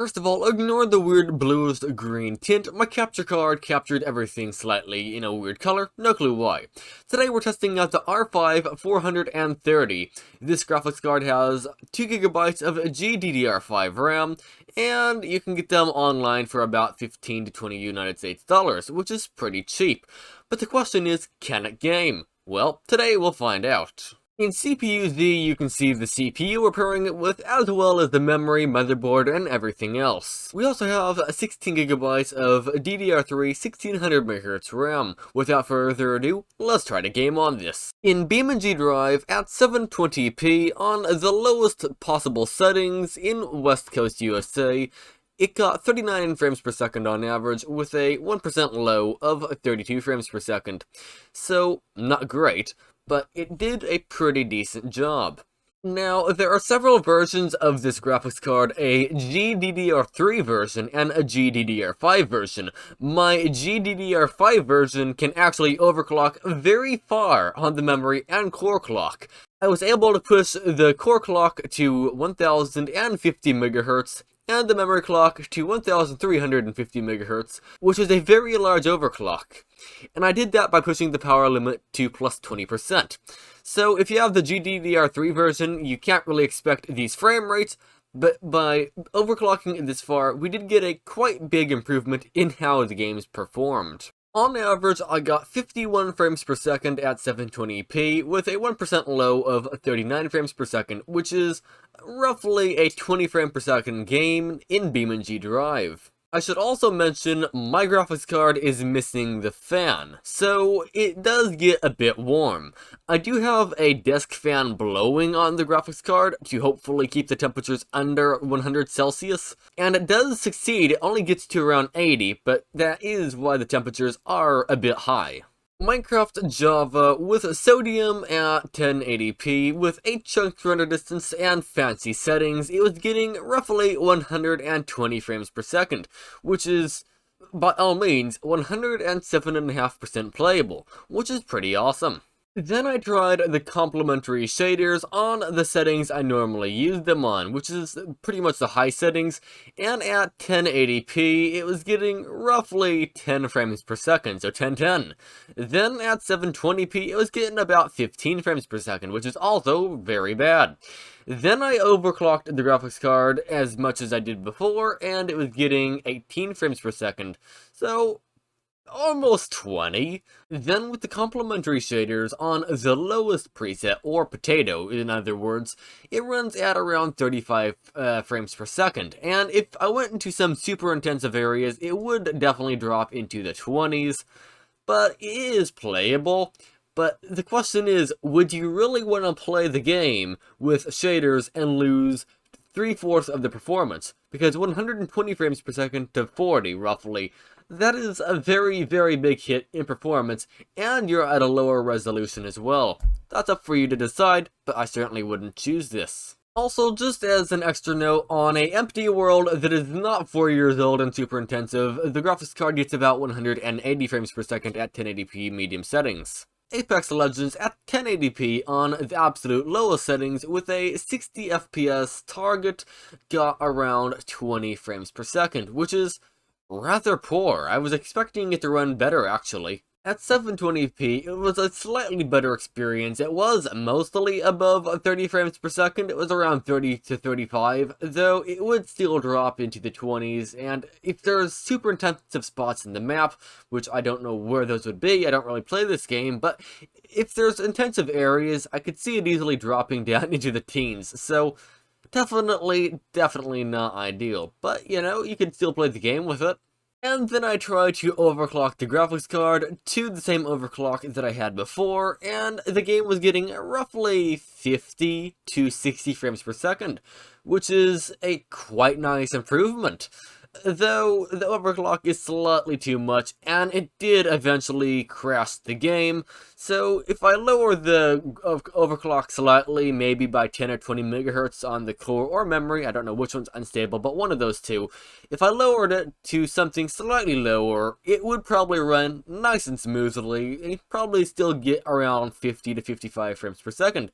First of all, ignore the weird bluish green tint. My capture card captured everything slightly in a weird color, no clue why. Today we're testing out the R5 430. This graphics card has 2GB of GDDR5 RAM, and you can get them online for about 15 to 20 United States dollars, which is pretty cheap. But the question is, can it game? Well, today we'll find out. In CPU-Z, you can see the CPU we're pairing it with, as well as the memory, motherboard, and everything else. We also have 16GB of DDR3 1600MHz RAM. Without further ado, let's try to game on this. In BeamNG Drive at 720p on the lowest possible settings in West Coast USA, it got 39 frames per second on average, with a 1% low of 32 frames per second. So, not great, but it did a pretty decent job. Now, there are several versions of this graphics card, a GDDR3 version and a GDDR5 version. My GDDR5 version can actually overclock very far on the memory and core clock. I was able to push the core clock to 1050 MHz, and the memory clock to 1350 MHz, which is a very large overclock. And I did that by pushing the power limit to plus 20%. So if you have the GDDR3 version, you can't really expect these frame rates, but by overclocking it this far, we did get a quite big improvement in how the games performed. On average, I got 51 frames per second at 720p, with a 1% low of 39 frames per second, which is roughly a 20 frame per second game in BeamNG Drive. I should also mention my graphics card is missing the fan, so it does get a bit warm. I do have a desk fan blowing on the graphics card to hopefully keep the temperatures under 100 Celsius, and it does succeed. It only gets to around 80, but that is why the temperatures are a bit high. Minecraft Java with sodium at 1080p with 8 chunks render distance and fancy settings, it was getting roughly 120 frames per second, which is, by all means, 107.5% playable, which is pretty awesome. Then I tried the complementary shaders on the settings I normally use them on, which is pretty much the high settings, and at 1080p it was getting roughly 10 frames per second, so 1010. Then at 720p it was getting about 15 frames per second, which is also very bad. Then I overclocked the graphics card as much as I did before, and it was getting 18 frames per second, so almost 20. Then with the complementary shaders on the lowest preset, or potato in other words, it runs at around 35 frames per second, and if I went into some super intensive areas, it would definitely drop into the 20s, but it is playable. But the question is, would you really want to play the game with shaders and lose 3/4 of the performance? Because 120 frames per second to 40 roughly, that is a very, very big hit in performance, and you're at a lower resolution as well. That's up for you to decide, but I certainly wouldn't choose this. Also, just as an extra note, on a empty world that is not 4 years old and super intensive, the graphics card gets about 180 frames per second at 1080p medium settings. Apex Legends at 1080p on the absolute lowest settings with a 60 FPS target got around 20 frames per second, which is rather poor. I was expecting it to run better actually. At 720p, it was a slightly better experience. It was mostly above 30 frames per second. It was around 30 to 35, though it would still drop into the 20s, and if there's super intensive spots in the map, which I don't know where those would be, I don't really play this game, but if there's intensive areas, I could see it easily dropping down into the teens, so definitely not ideal, but you know, you can still play the game with it. And then I tried to overclock the graphics card to the same overclock that I had before, and the game was getting roughly 50 to 60 frames per second, which is a quite nice improvement. Though the overclock is slightly too much, and it did eventually crash the game, so if I lower the overclock slightly, maybe by 10 or 20 MHz on the core or memory, I don't know which one's unstable, but one of those two, if I lowered it to something slightly lower, it would probably run nice and smoothly, and you'd probably still get around 50 to 55 frames per second.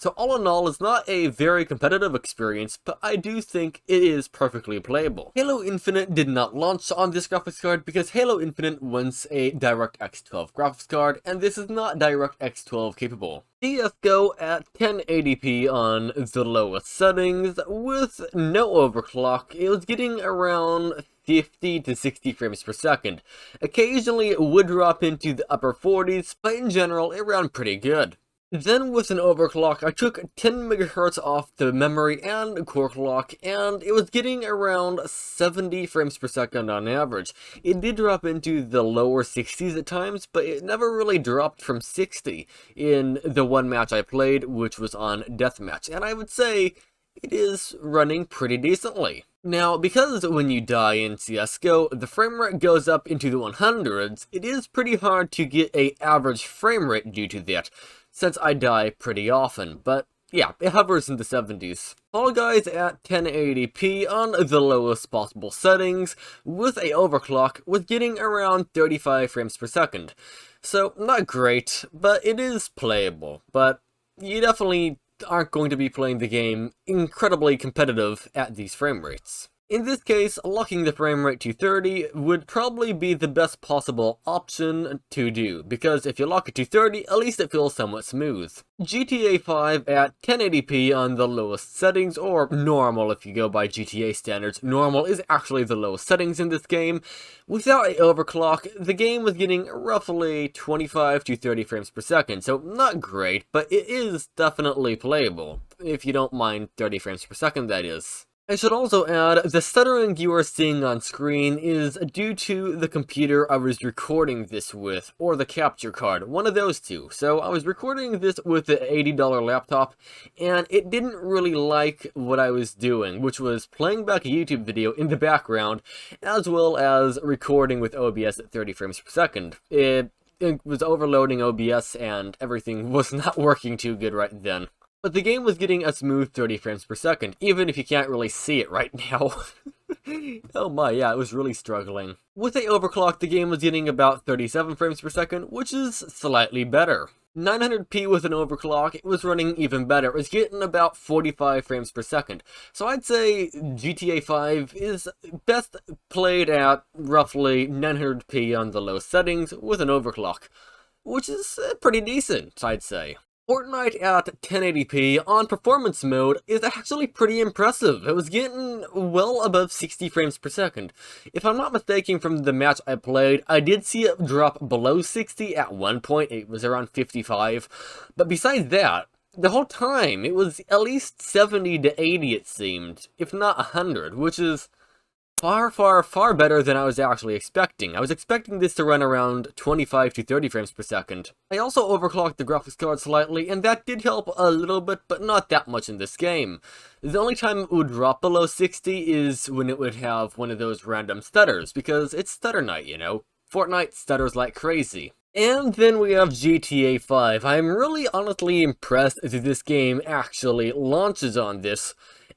So all in all, it's not a very competitive experience, but I do think it is perfectly playable. Halo Infinite did not launch on this graphics card because Halo Infinite wants a DirectX 12 graphics card, and this is not DirectX 12 capable. CSGO at 1080p on the lowest settings with no overclock. It was getting around 50 to 60 frames per second. Occasionally it would drop into the upper 40s, but in general it ran pretty good. Then with an overclock, I took 10 MHz off the memory and core clock, and it was getting around 70 frames per second on average. It did drop into the lower 60s at times, but it never really dropped from 60 in the one match I played, which was on Deathmatch, and I would say it is running pretty decently. Now, because when you die in CSGO, the frame rate goes up into the 100s, it is pretty hard to get an average frame rate due to that, since I die pretty often, but yeah, it hovers in the 70s. Fall Guys at 1080p on the lowest possible settings, with a overclock, was getting around 35 frames per second. So, not great, but it is playable, but you definitely aren't going to be playing the game incredibly competitive at these frame rates. In this case, locking the frame rate to 30 would probably be the best possible option to do, because if you lock it to 30, at least it feels somewhat smooth. GTA 5 at 1080p on the lowest settings, or normal if you go by GTA standards. Normal is actually the lowest settings in this game. Without an overclock, the game was getting roughly 25 to 30 frames per second, so not great, but it is definitely playable, if you don't mind 30 frames per second, that is. I should also add, the stuttering you are seeing on screen is due to the computer I was recording this with, or the capture card, one of those two. So I was recording this with an $80 laptop, and it didn't really like what I was doing, which was playing back a YouTube video in the background, as well as recording with OBS at 30 frames per second. It was overloading OBS, and everything was not working too good right then. But the game was getting a smooth 30 frames per second, even if you can't really see it right now. Oh my, yeah, it was really struggling. With a overclock, the game was getting about 37 frames per second, which is slightly better. 900p with an overclock, it was running even better. It was getting about 45 frames per second. So I'd say GTA 5 is best played at roughly 900p on the low settings with an overclock, which is pretty decent, I'd say. Fortnite at 1080p on performance mode is actually pretty impressive. It was getting well above 60 frames per second. If I'm not mistaken from the match I played, I did see it drop below 60 at one point. It was around 55. But besides that, the whole time, it was at least 70 to 80 it seemed, if not 100, which is far better than I was actually expecting. I was expecting this to run around 25 to 30 frames per second. I also overclocked the graphics card slightly, and that did help a little bit, but not that much in this game. The only time it would drop below 60 is when it would have one of those random stutters, because it's stutter night, you know? Fortnite stutters like crazy. And then we have GTA 5. I'm really honestly impressed that this game actually launches on this.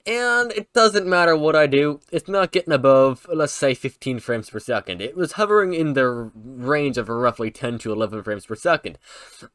And it doesn't matter what I do, it's not getting above, let's say, 15 frames per second. It was hovering in the range of roughly 10 to 11 frames per second.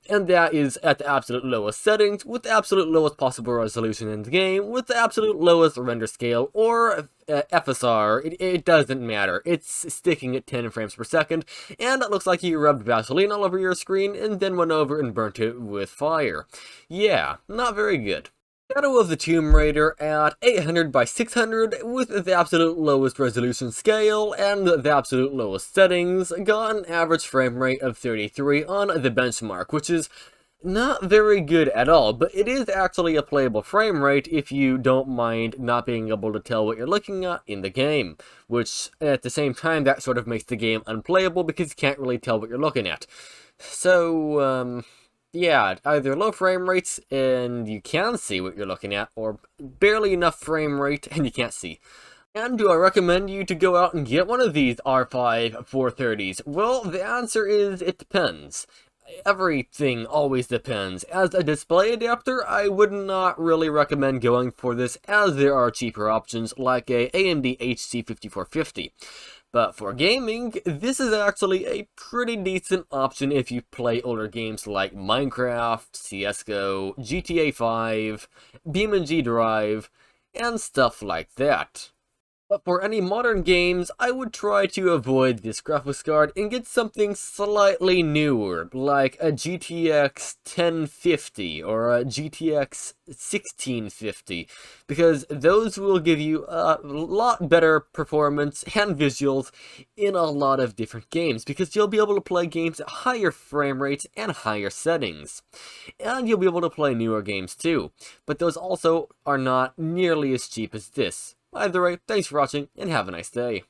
And that is at the absolute lowest settings, with the absolute lowest possible resolution in the game, with the absolute lowest render scale, or FSR, it doesn't matter. It's sticking at 10 frames per second, and it looks like you rubbed Vaseline all over your screen, and then went over and burnt it with fire. Yeah, not very good. Shadow of the Tomb Raider at 800 by 600 with the absolute lowest resolution scale and the absolute lowest settings got an average frame rate of 33 on the benchmark, which is not very good at all, but it is actually a playable frame rate if you don't mind not being able to tell what you're looking at in the game, which at the same time that sort of makes the game unplayable because you can't really tell what you're looking at. So, yeah, either low frame rates and you can see what you're looking at, or barely enough frame rate and you can't see. And do I recommend you to go out and get one of these R5 430s? Well, the answer is it depends. Everything always depends. As a display adapter, I would not really recommend going for this, as there are cheaper options like a AMD HC5450. But for gaming, this is actually a pretty decent option if you play older games like Minecraft, CSGO, GTA 5, BeamNG Drive, and stuff like that. But for any modern games, I would try to avoid this graphics card and get something slightly newer, like a GTX 1050 or a GTX 1650, because those will give you a lot better performance and visuals in a lot of different games, because you'll be able to play games at higher frame rates and higher settings. And you'll be able to play newer games too, but those also are not nearly as cheap as this. Either way, thanks for watching, and have a nice day.